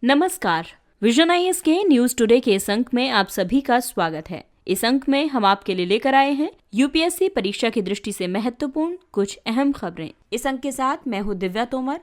नमस्कार। Vision IAS के news today के इस अंक में आप सभी का स्वागत है। इस अंक में हम आपके लिए लेकर आए हैं यूपीएससी परीक्षा की दृष्टि से महत्वपूर्ण कुछ अहम खबरें। इस अंक के साथ मैं हूं दिव्या तोमर।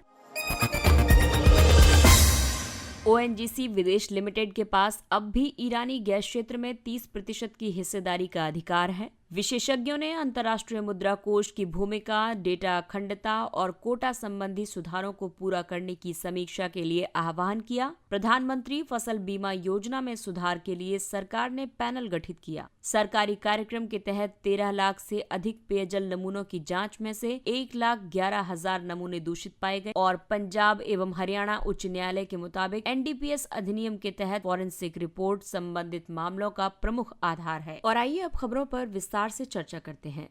ओएनजीसी विदेश लिमिटेड के पास अब भी ईरानी गैस क्षेत्र में 30% की हिस्सेदारी का अधिकार है। विशेषज्ञों ने अंतर्राष्ट्रीय मुद्रा कोष की भूमिका, डेटा अखंडता और कोटा संबंधी सुधारों को पूरा करने की समीक्षा के लिए आह्वान किया। प्रधानमंत्री फसल बीमा योजना में सुधार के लिए सरकार ने पैनल गठित किया। सरकारी कार्यक्रम के तहत 13 लाख से अधिक पेयजल नमूनों की जांच में से 1,11,000 नमूने दूषित पाए गए और पंजाब एवं हरियाणा उच्च न्यायालय के मुताबिक एनडीपीएस अधिनियम के तहत फॉरेंसिक रिपोर्ट संबंधित मामलों का प्रमुख आधार है। और आइए अब खबरों पर विस्तार से चर्चा करते हैं।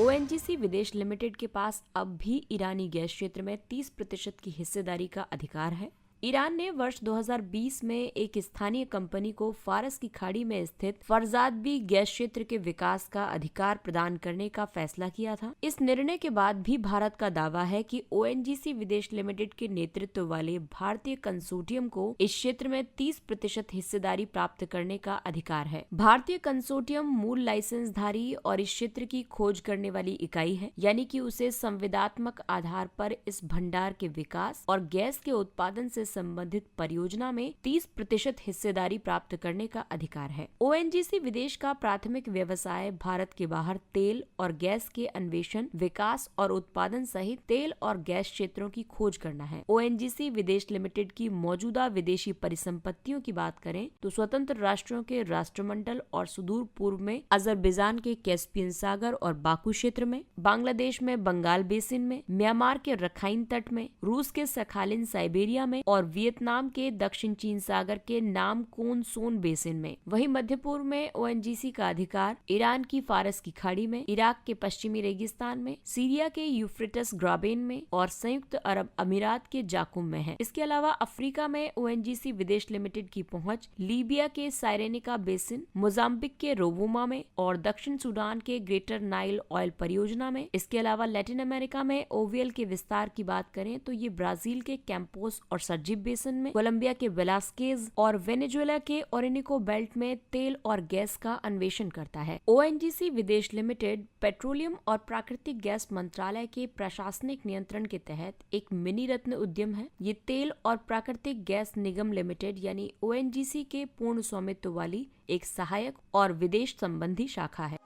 ओएनजीसी विदेश लिमिटेड के पास अब भी ईरानी गैस क्षेत्र में 30% की हिस्सेदारी का अधिकार है। ईरान ने वर्ष 2020 में एक स्थानीय कंपनी को फारस की खाड़ी में स्थित फरजादबी गैस क्षेत्र के विकास का अधिकार प्रदान करने का फैसला किया था। इस निर्णय के बाद भी भारत का दावा है कि ओएनजीसी विदेश लिमिटेड के नेतृत्व वाले भारतीय कंसोर्टियम को इस क्षेत्र में 30% हिस्सेदारी प्राप्त करने का अधिकार है। भारतीय कंसोर्टियम मूल लाइसेंसधारी और इस क्षेत्र की खोज करने वाली इकाई है, यानी कि उसे संविदात्मक आधार पर इस भंडार के विकास और गैस के उत्पादन से संबंधित परियोजना में 30% हिस्सेदारी प्राप्त करने का अधिकार है। ओएनजीसी विदेश का प्राथमिक व्यवसाय भारत के बाहर तेल और गैस के अन्वेषण, विकास और उत्पादन सहित तेल और गैस क्षेत्रों की खोज करना है। ओएनजीसी विदेश लिमिटेड की मौजूदा विदेशी परिसंपत्तियों की बात करें तो स्वतंत्र राष्ट्रों के राष्ट्रमंडल और सुदूर पूर्व में अजरबैजान के कैस्पियन सागर और बाकू क्षेत्र में, बांग्लादेश में बंगाल बेसिन में, म्यांमार के रखाइन तट में, रूस के सखालिन साइबेरिया में और वियतनाम के दक्षिण चीन सागर के नामकोन सोन बेसिन में। वहीं मध्य पूर्व में ओएनजीसी का अधिकार ईरान की फारस की खाड़ी में, इराक के पश्चिमी रेगिस्तान में, सीरिया के यूफ्रेटस ग्राबेन में और संयुक्त अरब अमीरात के जाकुम में है। इसके अलावा अफ्रीका में ओएनजीसी विदेश लिमिटेड की पहुंच लीबिया के साइरेनिका बेसिन, मोजाम्बिक के रोवुमा में और दक्षिण सूडान के ग्रेटर नाइल ऑयल परियोजना में। इसके अलावा लैटिन अमेरिका में ओवीएल के विस्तार की बात करें तो ये ब्राजील के कैंपोस और सर्जिप बेसिन में, कोलंबिया के वेलास्केज और वेनेजुएला के ओरिनिको बेल्ट में तेल और गैस का अन्वेषण करता है। ओएनजीसी विदेश लिमिटेड पेट्रोलियम और प्राकृतिक गैस मंत्रालय के प्रशासनिक नियंत्रण के तहत एक मिनी रत्न उद्यम है। ये तेल और प्राकृतिक गैस निगम लिमिटेड यानी ओएनजीसी के पूर्ण स्वामित्व वाली एक सहायक और विदेश संबंधी शाखा है।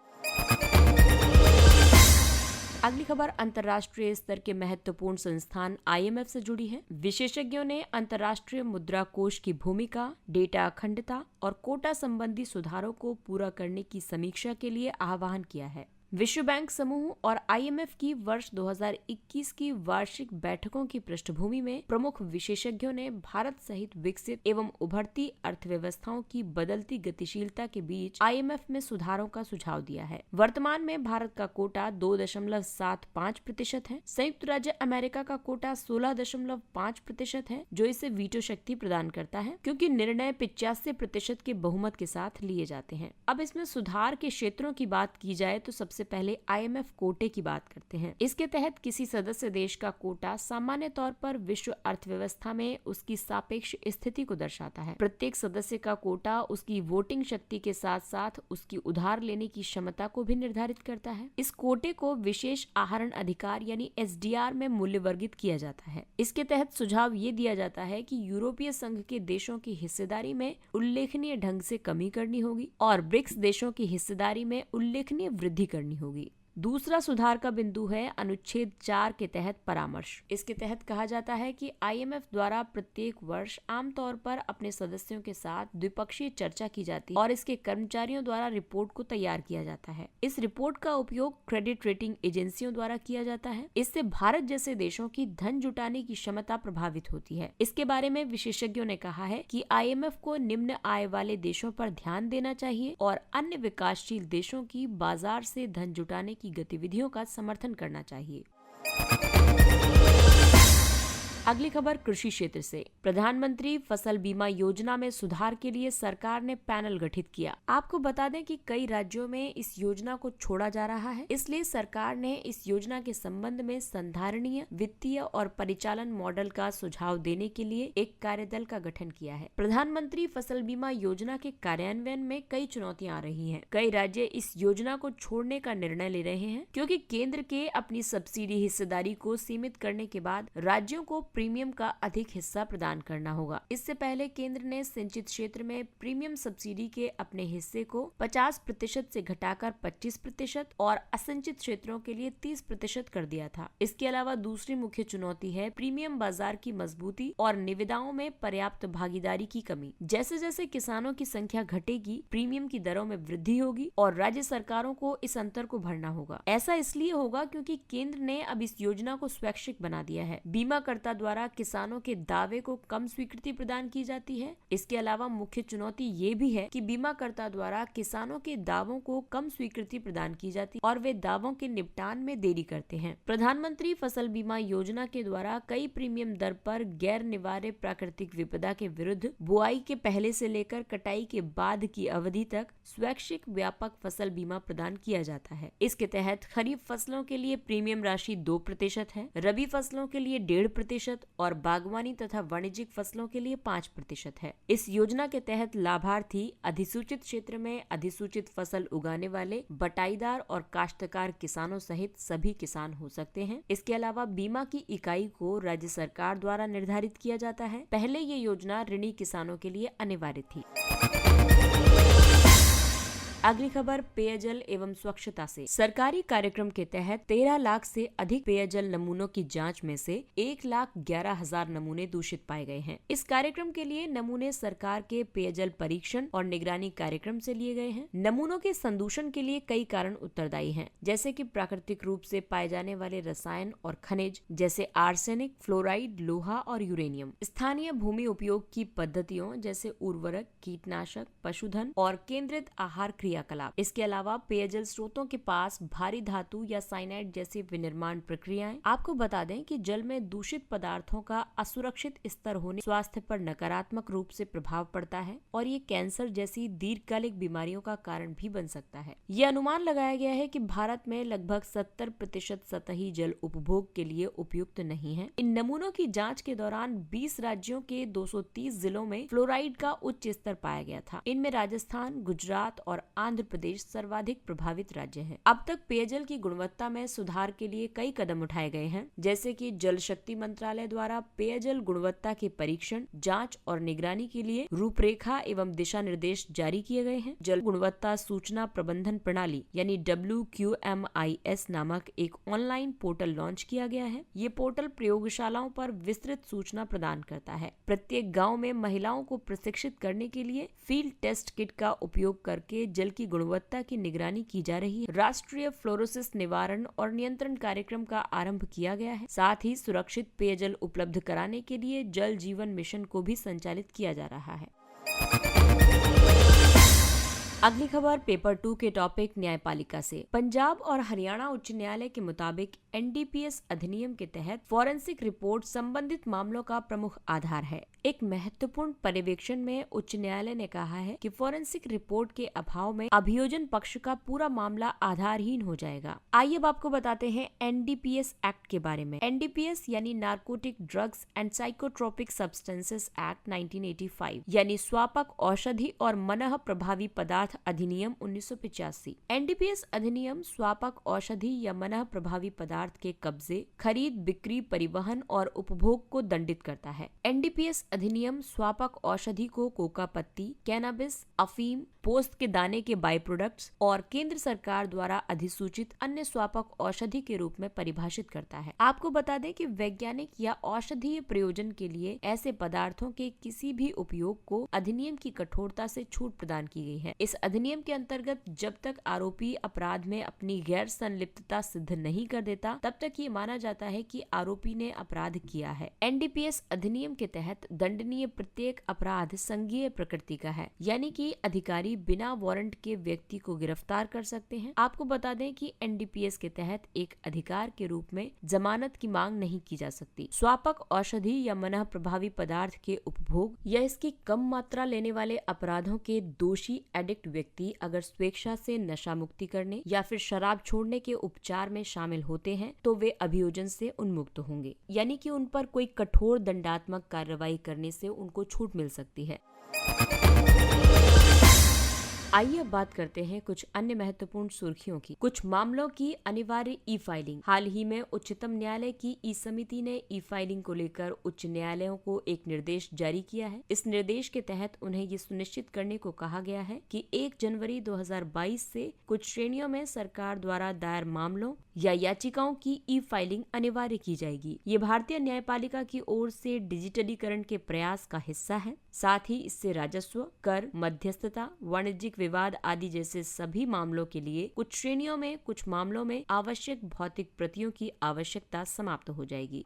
अगली खबर अंतर्राष्ट्रीय स्तर के महत्वपूर्ण संस्थान आईएमएफ से जुड़ी है। विशेषज्ञों ने अंतर्राष्ट्रीय मुद्रा कोष की भूमिका, डेटा अखंडता और कोटा संबंधी सुधारों को पूरा करने की समीक्षा के लिए आह्वान किया है। विश्व बैंक समूह और आईएमएफ की वर्ष 2021 की वार्षिक बैठकों की पृष्ठभूमि में प्रमुख विशेषज्ञों ने भारत सहित विकसित एवं उभरती अर्थव्यवस्थाओं की बदलती गतिशीलता के बीच आईएमएफ में सुधारों का सुझाव दिया है। वर्तमान में भारत का कोटा 2.75% है। संयुक्त राज्य अमेरिका का कोटा 16.5% है, जो इसे वीटो शक्ति प्रदान करता है क्योंकि निर्णय 85% के बहुमत के साथ लिए जाते हैं। अब इसमें सुधार के क्षेत्रों की बात की जाए तो सबसे पहले आईएमएफ कोटे की बात करते हैं। इसके तहत किसी सदस्य देश का कोटा सामान्य तौर पर विश्व अर्थव्यवस्था में उसकी सापेक्ष स्थिति को दर्शाता है। प्रत्येक सदस्य का कोटा उसकी वोटिंग शक्ति के साथ साथ उसकी उधार लेने की क्षमता को भी निर्धारित करता है। इस कोटे को विशेष आहरण अधिकार यानी एसडीआर में मूल्य वर्गित किया जाता है। इसके तहत सुझाव ये दिया जाता है कि यूरोपीय संघ के देशों की हिस्सेदारी में उल्लेखनीय ढंग से कमी करनी होगी और ब्रिक्स देशों की हिस्सेदारी में उल्लेखनीय वृद्धि करनी होगी। दूसरा सुधार का बिंदु है अनुच्छेद 4 के तहत परामर्श। इसके तहत कहा जाता है कि आईएमएफ द्वारा प्रत्येक वर्ष आमतौर पर अपने सदस्यों के साथ द्विपक्षीय चर्चा की जाती है और इसके कर्मचारियों द्वारा रिपोर्ट को तैयार किया जाता है। इस रिपोर्ट का उपयोग क्रेडिट रेटिंग एजेंसियों द्वारा किया जाता है। इससे भारत जैसे देशों की धन जुटाने की क्षमता प्रभावित होती है। इसके बारे में विशेषज्ञों ने कहा है कि आईएमएफ को निम्न आय वाले देशों पर ध्यान देना चाहिए और अन्य विकासशील देशों की बाजार से धन जुटाने की गतिविधियों का समर्थन करना चाहिए। अगली खबर कृषि क्षेत्र से। प्रधानमंत्री फसल बीमा योजना में सुधार के लिए सरकार ने पैनल गठित किया। आपको बता दें कि कई राज्यों में इस योजना को छोड़ा जा रहा है, इसलिए सरकार ने इस योजना के संबंध में संधारणीय वित्तीय और परिचालन मॉडल का सुझाव देने के लिए एक कार्यदल का गठन किया है। प्रधानमंत्री फसल बीमा योजना के कार्यान्वयन में कई चुनौतियां आ रही हैं। कई राज्य इस योजना को छोड़ने का निर्णय ले रहे हैं क्योंकि केंद्र के अपनी सब्सिडी हिस्सेदारी को सीमित करने के बाद राज्यों को प्रीमियम का अधिक हिस्सा प्रदान करना होगा। इससे पहले केंद्र ने सिंचित क्षेत्र में प्रीमियम सब्सिडी के अपने हिस्से को 50% से घटाकर 25% और असिंचित क्षेत्रों के लिए 30% कर दिया था। इसके अलावा दूसरी मुख्य चुनौती है प्रीमियम बाजार की मजबूती और निविदाओं में पर्याप्त भागीदारी की कमी। जैसे जैसे किसानों की संख्या घटेगी, प्रीमियम की दरों में वृद्धि होगी और राज्य सरकारों को इस अंतर को भरना होगा। ऐसा इसलिए होगा क्योंकि केंद्र ने अब इस योजना को स्वैच्छिक बना दिया है। बीमाकर्ता द्वारा किसानों के दावे को कम स्वीकृति प्रदान की जाती है। इसके अलावा मुख्य चुनौती ये भी है कि बीमाकर्ता द्वारा किसानों के दावों को कम स्वीकृति प्रदान की जाती और वे दावों के निपटान में देरी करते हैं। प्रधानमंत्री फसल बीमा योजना के द्वारा कई प्रीमियम दर पर गैर निवार्य प्राकृतिक विपदा के विरुद्ध बुआई के पहले से लेकर कटाई के बाद की अवधि तक स्वैच्छिक व्यापक फसल बीमा प्रदान किया जाता है। इसके तहत खरीफ फसलों के लिए प्रीमियम राशि 2% है, रबी फसलों के लिए 1.5% और बागवानी तथा वाणिज्यिक फसलों के लिए 5% है। इस योजना के तहत लाभार्थी अधिसूचित क्षेत्र में अधिसूचित फसल उगाने वाले बटाईदार और काश्तकार किसानों सहित सभी किसान हो सकते हैं। इसके अलावा बीमा की इकाई को राज्य सरकार द्वारा निर्धारित किया जाता है। पहले ये योजना ऋणी किसानों के लिए अनिवार्य थी। अगली खबर पेयजल एवं स्वच्छता से। सरकारी कार्यक्रम के तहत 13 लाख से अधिक पेयजल नमूनों की जांच में से 1,11,000 नमूने दूषित पाए गए हैं। इस कार्यक्रम के लिए नमूने सरकार के पेयजल परीक्षण और निगरानी कार्यक्रम से लिए गए हैं। नमूनों के संदूषण के लिए कई कारण उत्तरदायी हैं, जैसे कि प्राकृतिक रूप से पाए जाने वाले रसायन और खनिज जैसे आर्सेनिक, फ्लोराइड, लोहा और यूरेनियम, स्थानीय भूमि उपयोग की पद्धतियों जैसे उर्वरक, कीटनाशक, पशुधन और केंद्रित आहार क्रियाकलाप। इसके अलावा पेयजल स्रोतों के पास भारी धातु या साइनाइड जैसी विनिर्माण प्रक्रियाएं। आपको बता दें कि जल में दूषित पदार्थों का असुरक्षित स्तर होने स्वास्थ्य पर नकारात्मक रूप से प्रभाव पड़ता है और ये कैंसर जैसी दीर्घकालिक बीमारियों का कारण भी बन सकता है। ये अनुमान लगाया गया है कि भारत में लगभग 70% सतही जल उपभोग के लिए उपयुक्त नहीं है। इन नमूनों की जाँच के दौरान 20 राज्यों के 230 जिलों में फ्लोराइड का उच्च स्तर पाया गया था। इनमें राजस्थान, गुजरात और आंध्र प्रदेश सर्वाधिक प्रभावित राज्य है। अब तक पेयजल की गुणवत्ता में सुधार के लिए कई कदम उठाए गए हैं, जैसे कि जल शक्ति मंत्रालय द्वारा पेयजल गुणवत्ता के परीक्षण, जांच और निगरानी के लिए रूपरेखा एवं दिशा निर्देश जारी किए गए हैं। जल गुणवत्ता सूचना प्रबंधन प्रणाली यानी WQMIS नामक एक ऑनलाइन पोर्टल लॉन्च किया गया है। ये पोर्टल प्रयोगशालाओं पर विस्तृत सूचना प्रदान करता है। प्रत्येक गाँव में महिलाओं को प्रशिक्षित करने के लिए फील्ड टेस्ट किट का उपयोग करके जल की गुणवत्ता की निगरानी की जा रही है। राष्ट्रीय फ्लोरोसिस निवारण और नियंत्रण कार्यक्रम का आरंभ किया गया है। साथ ही सुरक्षित पेयजल उपलब्ध कराने के लिए जल जीवन मिशन को भी संचालित किया जा रहा है। अगली खबर पेपर 2 के टॉपिक न्यायपालिका से। पंजाब और हरियाणा उच्च न्यायालय के मुताबिक NDPS अधिनियम के तहत फॉरेंसिक रिपोर्ट संबंधित मामलों का प्रमुख आधार है। एक महत्वपूर्ण पर्यवेक्षण में उच्च न्यायालय ने कहा है कि फॉरेंसिक रिपोर्ट के अभाव में अभियोजन पक्ष का पूरा मामला आधारहीन हो जाएगा। आइए अब आपको बताते हैं NDPS एक्ट के बारे में। NDPS यानी narcotic drugs and psychotropic substances act 1985 यानी स्वापक औषधि और मनः प्रभावी पदार्थ अधिनियम 1985। NDPS अधिनियम स्वापक औषधि या मनः प्रभावी पदार्थ के कब्जे, खरीद, बिक्री, परिवहन और उपभोग को दंडित करता है। NDPS अधिनियम स्वापक औषधि को कोका पत्ती, कैनाबिस, अफीम, पोस्त के दाने के बाई प्रोडक्ट्स और केंद्र सरकार द्वारा अधिसूचित अन्य स्वापक औषधि के रूप में परिभाषित करता है। आपको बता दें कि वैज्ञानिक या औषधीय प्रयोजन के लिए ऐसे पदार्थों के किसी भी उपयोग को अधिनियम की कठोरता से छूट प्रदान की गई है। इस अधिनियम के अंतर्गत जब तक आरोपी अपराध में अपनी गैर संलिप्तता सिद्ध नहीं कर देता तब तक ये माना जाता है कि आरोपी ने अपराध किया है। एनडीपीएस अधिनियम के तहत दंडनीय प्रत्येक अपराध संज्ञेय प्रकृति का है, यानी कि अधिकारी बिना वारंट के व्यक्ति को गिरफ्तार कर सकते हैं। आपको बता दें कि एनडीपीएस के तहत एक अधिकार के रूप में जमानत की मांग नहीं की जा सकती। स्वापक औषधि या मनः प्रभावी पदार्थ के उपभोग या इसकी कम मात्रा लेने वाले अपराधों के दोषी एडिक्ट व्यक्ति अगर स्वेच्छा से नशा मुक्ति करने या फिर शराब छोड़ने के उपचार में शामिल होते हैं तो वे अभियोजन से उन्मुक्त होंगे, यानी कि उन पर कोई कठोर दंडात्मक कार्रवाई करने से उनको छूट मिल सकती है। आइए अब बात करते हैं कुछ अन्य महत्वपूर्ण सुर्खियों की। कुछ मामलों की अनिवार्य ई फाइलिंग। हाल ही में उच्चतम न्यायालय की ई समिति ने ई फाइलिंग को लेकर उच्च न्यायालयों को एक निर्देश जारी किया है। इस निर्देश के तहत उन्हें ये सुनिश्चित करने को कहा गया है कि 1 जनवरी 2022 से कुछ श्रेणियों में सरकार द्वारा दायर मामलों या याचिकाओं की ई फाइलिंग अनिवार्य की जाएगी। ये भारतीय न्यायपालिका की ओर से डिजिटलीकरण के प्रयास का हिस्सा है। साथ ही इससे राजस्व, कर, मध्यस्थता, वाणिज्यिक विवाद आदि जैसे सभी मामलों के लिए कुछ श्रेणियों में कुछ मामलों में आवश्यक भौतिक प्रतियों की आवश्यकता समाप्त हो जाएगी।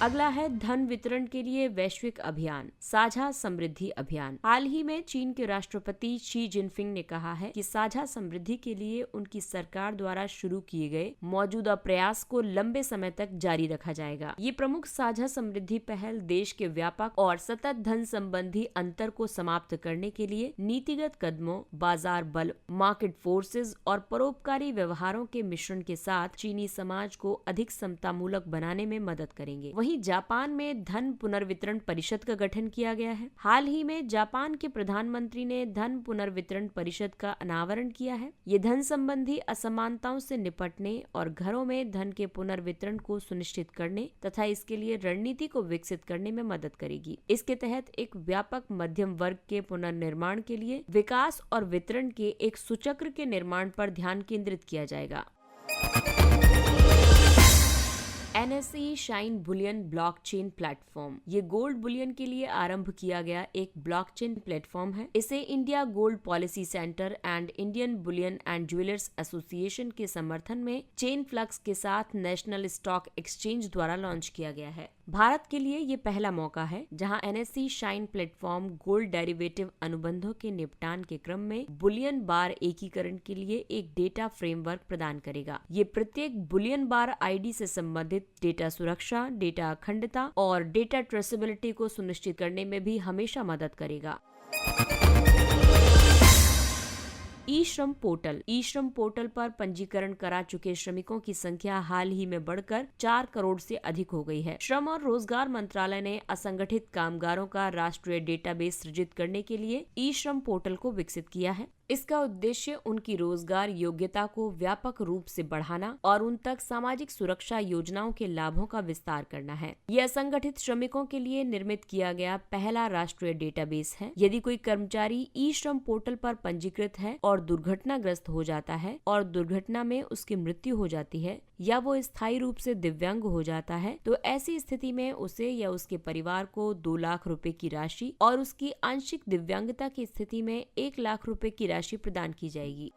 अगला है धन वितरण के लिए वैश्विक अभियान, साझा समृद्धि अभियान। हाल ही में चीन के राष्ट्रपति शी जिनपिंग ने कहा है कि साझा समृद्धि के लिए उनकी सरकार द्वारा शुरू किए गए मौजूदा प्रयास को लंबे समय तक जारी रखा जाएगा। ये प्रमुख साझा समृद्धि पहल देश के व्यापक और सतत धन संबंधी अंतर को समाप्त करने के लिए नीतिगत कदमों, बाजार बल, मार्केट फोर्सेज और परोपकारी व्यवहारों के मिश्रण के साथ चीनी समाज को अधिक समतामूलक बनाने में मदद करेंगे। वहीं जापान में धन पुनर्वितरण परिषद का गठन किया गया है। हाल ही में जापान के प्रधानमंत्री ने धन पुनर्वितरण परिषद का अनावरण किया है। ये धन संबंधी असमानताओं से निपटने और घरों में धन के पुनर्वितरण को सुनिश्चित करने तथा इसके लिए रणनीति को विकसित करने में मदद करेगी। इसके तहत एक व्यापक मध्यम वर्ग के पुनर्निर्माण के लिए विकास और वितरण के एक सुचक्र के निर्माण पर ध्यान केंद्रित किया जाएगा। NSE shine Boolean blockchain platform, ये गोल्ड बुलियन के लिए आरंभ किया गया एक ब्लॉकचेन प्लेटफॉर्म है। इसे India gold policy centre and Indian Boolean and jewellers association के समर्थन में चेन फ्लक्स के साथ नेशनल स्टॉक एक्सचेंज द्वारा लॉन्च किया गया है। भारत के लिए ये पहला मौका है जहां NSE shine platform gold derivative अनुबंधों के निपटान के क्रम में बुलियन बार एकीकरण के लिए एक डेटा फ्रेमवर्क प्रदान करेगा। ये प्रत्येक बुलियन बार आईडी से संबंधित डेटा सुरक्षा, डेटा अखंडता और डेटा ट्रेसेबिलिटी को सुनिश्चित करने में भी हमेशा मदद करेगा। ई श्रम पोर्टल पर पंजीकरण करा चुके श्रमिकों की संख्या हाल ही में बढ़कर 4 करोड़ से अधिक हो गई है। श्रम और रोजगार मंत्रालय ने असंगठित कामगारों का राष्ट्रीय डेटाबेस सृजित करने के लिए ई श्रम पोर्टल को विकसित किया है। इसका उद्देश्य उनकी रोजगार योग्यता को व्यापक रूप से बढ़ाना और उन तक सामाजिक सुरक्षा योजनाओं के लाभों का विस्तार करना है। यह असंगठित श्रमिकों के लिए निर्मित किया गया पहला राष्ट्रीय डेटाबेस है। यदि कोई कर्मचारी ई श्रम पोर्टल पर पंजीकृत है और दुर्घटनाग्रस्त हो जाता है और दुर्घटना में उसकी मृत्यु हो जाती है या वो स्थायी रूप से दिव्यांग हो जाता है तो ऐसी स्थिति में उसे या उसके परिवार को 2 लाख रुपए की राशि और उसकी आंशिक दिव्यांगता की स्थिति में 1 लाख रुपए की राशि प्रदान की जाएगी।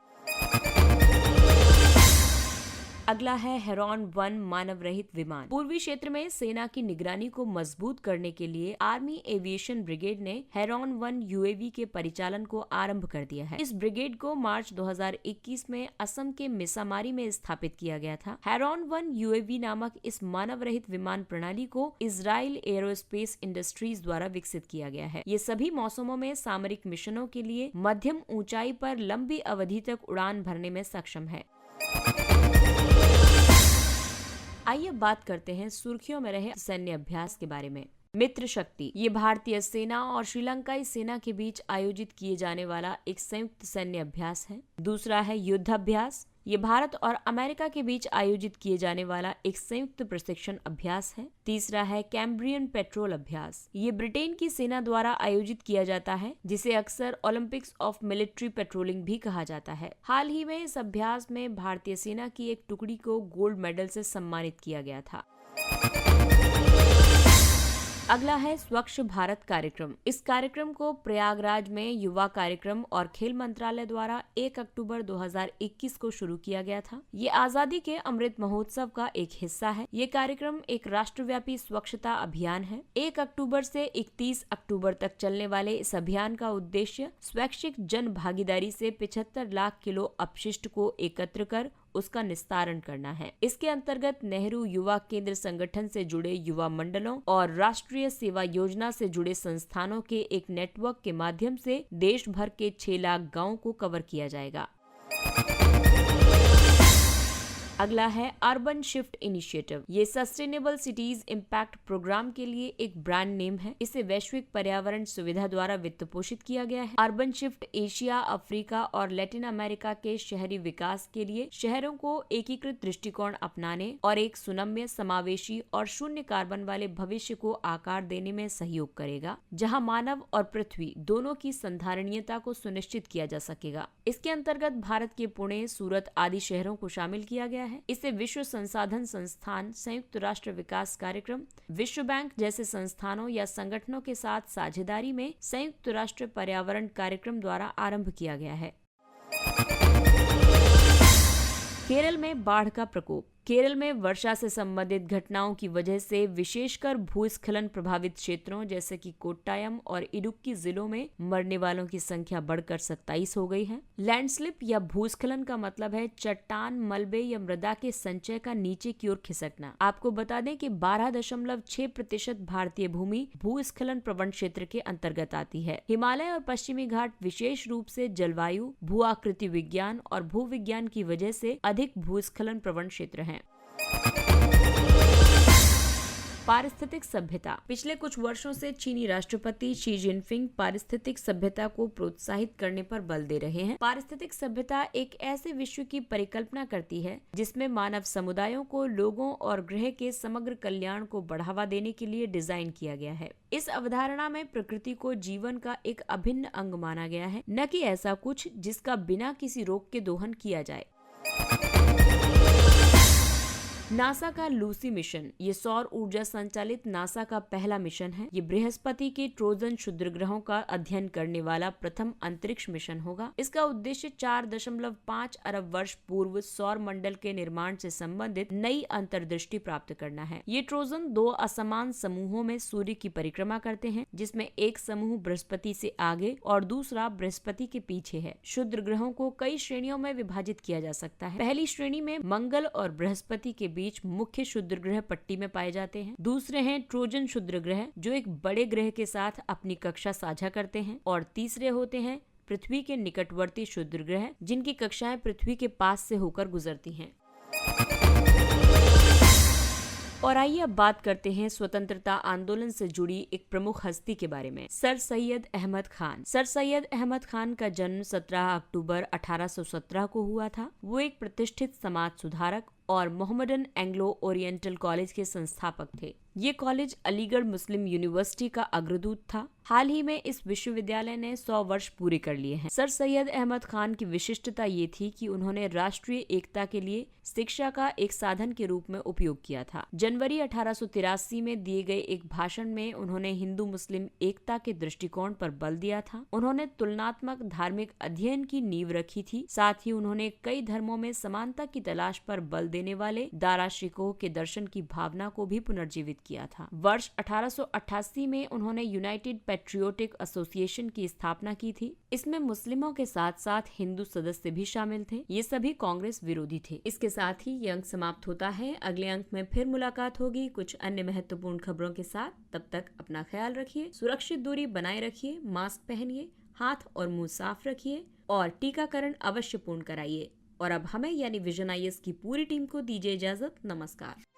अगला है हेरॉन 1 मानव रहित विमान। पूर्वी क्षेत्र में सेना की निगरानी को मजबूत करने के लिए आर्मी एविएशन ब्रिगेड ने हेरॉन 1 यूएवी के परिचालन को आरंभ कर दिया है। इस ब्रिगेड को मार्च 2021 में असम के मिसामारी में स्थापित किया गया था। हेरॉन 1 यूएवी नामक इस मानव रहित विमान प्रणाली को इजराइल एरोस्पेस इंडस्ट्रीज द्वारा विकसित किया गया है। ये सभी मौसमों में सामरिक मिशनों के लिए मध्यम ऊंचाई पर लंबी अवधि तक उड़ान भरने में सक्षम है। आइए बात करते हैं सुर्खियों में रहे सैन्य अभ्यास के बारे में। मित्र शक्ति, ये भारतीय सेना और श्रीलंकाई सेना के बीच आयोजित किए जाने वाला एक संयुक्त सैन्य अभ्यास है। दूसरा है युद्धाभ्यास, ये भारत और अमेरिका के बीच आयोजित किए जाने वाला एक संयुक्त प्रशिक्षण अभ्यास है। तीसरा है कैम्ब्रियन पेट्रोल अभ्यास, ये ब्रिटेन की सेना द्वारा आयोजित किया जाता है जिसे अक्सर ओलंपिक्स ऑफ मिलिट्री पेट्रोलिंग भी कहा जाता है। हाल ही में इस अभ्यास में भारतीय सेना की एक टुकड़ी को गोल्ड मेडल से सम्मानित किया गया था। अगला है स्वच्छ भारत कार्यक्रम। इस कार्यक्रम को प्रयागराज में युवा कार्यक्रम और खेल मंत्रालय द्वारा 1 अक्टूबर 2021 को शुरू किया गया था। ये आजादी के अमृत महोत्सव का एक हिस्सा है। ये कार्यक्रम एक राष्ट्रव्यापी स्वच्छता अभियान है। 1 अक्टूबर से 31 अक्टूबर तक चलने वाले इस अभियान का उद्देश्य स्वैच्छिक जन भागीदारी से 75 लाख किलो अपशिष्ट को एकत्र कर उसका निस्तारण करना है। इसके अंतर्गत नेहरू युवा केंद्र संगठन से जुड़े युवा मंडलों और राष्ट्रीय सेवा योजना से जुड़े संस्थानों के एक नेटवर्क के माध्यम से देश भर के 6 लाख गांवों को कवर किया जाएगा। अगला है अर्बन शिफ्ट इनिशिएटिव। ये सस्टेनेबल सिटीज इम्पैक्ट प्रोग्राम के लिए एक ब्रांड नेम है। इसे वैश्विक पर्यावरण सुविधा द्वारा वित्त पोषित किया गया है। अर्बन शिफ्ट एशिया, अफ्रीका और लैटिन अमेरिका के शहरी विकास के लिए शहरों को एकीकृत दृष्टिकोण अपनाने और एक सुनम्य, समावेशी और शून्य कार्बन वाले भविष्य को आकार देने में सहयोग करेगा, जहां मानव और पृथ्वी दोनों की संधारणीयता को सुनिश्चित किया जा सकेगा। इसके अंतर्गत भारत के पुणे, सूरत आदि शहरों को शामिल किया गया है। इसे विश्व संसाधन संस्थान, संयुक्त राष्ट्र विकास कार्यक्रम, विश्व बैंक जैसे संस्थानों या संगठनों के साथ साझेदारी में संयुक्त राष्ट्र पर्यावरण कार्यक्रम द्वारा आरंभ किया गया है। केरल में बाढ़ का प्रकोप। केरल में वर्षा से संबंधित घटनाओं की वजह से विशेषकर भूस्खलन प्रभावित क्षेत्रों जैसे कि कोट्टायम और इडुक्की जिलों में मरने वालों की संख्या बढ़कर 27 हो गई है। लैंडस्लिप या भूस्खलन का मतलब है चट्टान, मलबे या मृदा के संचय का नीचे की ओर खिसकना। आपको बता दें कि 12.6% भारतीय भूमि भूस्खलन प्रवण क्षेत्र के अंतर्गत आती है। हिमालय और पश्चिमी घाट विशेष रूप से जलवायु, भू आकृति विज्ञान और भू विज्ञान की वजह से अधिक भूस्खलन प्रवण क्षेत्र हैं। पारिस्थितिक सभ्यता। पिछले कुछ वर्षों से चीनी राष्ट्रपति शी जिनपिंग पारिस्थितिक सभ्यता को प्रोत्साहित करने पर बल दे रहे हैं। पारिस्थितिक सभ्यता एक ऐसे विश्व की परिकल्पना करती है जिसमें मानव समुदायों को लोगों और ग्रह के समग्र कल्याण को बढ़ावा देने के लिए डिजाइन किया गया है। इस अवधारणा में प्रकृति को जीवन का एक अभिन्न अंग माना गया है, न कि ऐसा कुछ जिसका बिना किसी रोक के दोहन किया जाए। नासा का लूसी मिशन। ये सौर ऊर्जा संचालित नासा का पहला मिशन है। ये बृहस्पति के ट्रोजन क्षुद्रग्रहों का अध्ययन करने वाला प्रथम अंतरिक्ष मिशन होगा। इसका उद्देश्य 4.5 अरब वर्ष पूर्व सौर मंडल के निर्माण से संबंधित नई अंतर्दृष्टि प्राप्त करना है। ये ट्रोजन 2 असमान समूहों में सूर्य की परिक्रमा करते हैं, जिसमें एक समूह बृहस्पति से आगे और दूसरा बृहस्पति के पीछे है। क्षुद्र ग्रहों को कई श्रेणियों में विभाजित किया जा सकता है। पहली श्रेणी में मंगल और बृहस्पति के बीच मुख्य क्षुद्र ग्रह पट्टी में पाए जाते हैं। दूसरे हैं ट्रोजन क्षुद्र ग्रह, जो एक बड़े ग्रह के साथ अपनी कक्षा साझा करते हैं। और तीसरे होते हैं पृथ्वी के निकटवर्ती क्षुद्र ग्रह, जिनकी कक्षाएं पृथ्वी के पास से होकर गुजरती हैं। और आइए अब बात करते हैं स्वतंत्रता आंदोलन से जुड़ी एक प्रमुख हस्ती के बारे में, सर सैयद अहमद खान। सर सैयद अहमद खान का जन्म 17 अक्टूबर 1817 को हुआ था। वो एक प्रतिष्ठित समाज सुधारक और मोहम्मदन एंग्लो ओरिएंटल कॉलेज के संस्थापक थे। ये कॉलेज अलीगढ़ मुस्लिम यूनिवर्सिटी का अग्रदूत था। हाल ही में इस विश्वविद्यालय ने 100 वर्ष पूरे कर लिए हैं। सर सैयद अहमद खान की विशिष्टता ये थी कि उन्होंने राष्ट्रीय एकता के लिए शिक्षा का एक साधन के रूप में उपयोग किया था। जनवरी 1883 में दिए गए एक भाषण में उन्होंने हिंदू मुस्लिम एकता के दृष्टिकोण पर बल दिया था। उन्होंने तुलनात्मक धार्मिक अध्ययन की नींव रखी थी। साथ ही उन्होंने कई धर्मों में समानता की तलाश पर बल देने वाले दाराशिकोह के दर्शन की भावना को भी पुनर्जीवित किया था। वर्ष 1888 में उन्होंने यूनाइटेड पैट्रियोटिक एसोसिएशन की स्थापना की थी। इसमें मुस्लिमों के साथ साथ हिंदू सदस्य भी शामिल थे। ये सभी कांग्रेस विरोधी थे। इसके साथ ही ये अंक समाप्त होता है। अगले अंक में फिर मुलाकात होगी कुछ अन्य महत्वपूर्ण खबरों के साथ। तब तक अपना ख्याल रखिए, सुरक्षित दूरी बनाए रखिए, मास्क पहनिए, हाथ और मुंह साफ रखिए और टीकाकरण अवश्य पूर्ण कराइए। और अब हमें यानी विजन IAS की पूरी टीम को दीजिए इजाजत। नमस्कार।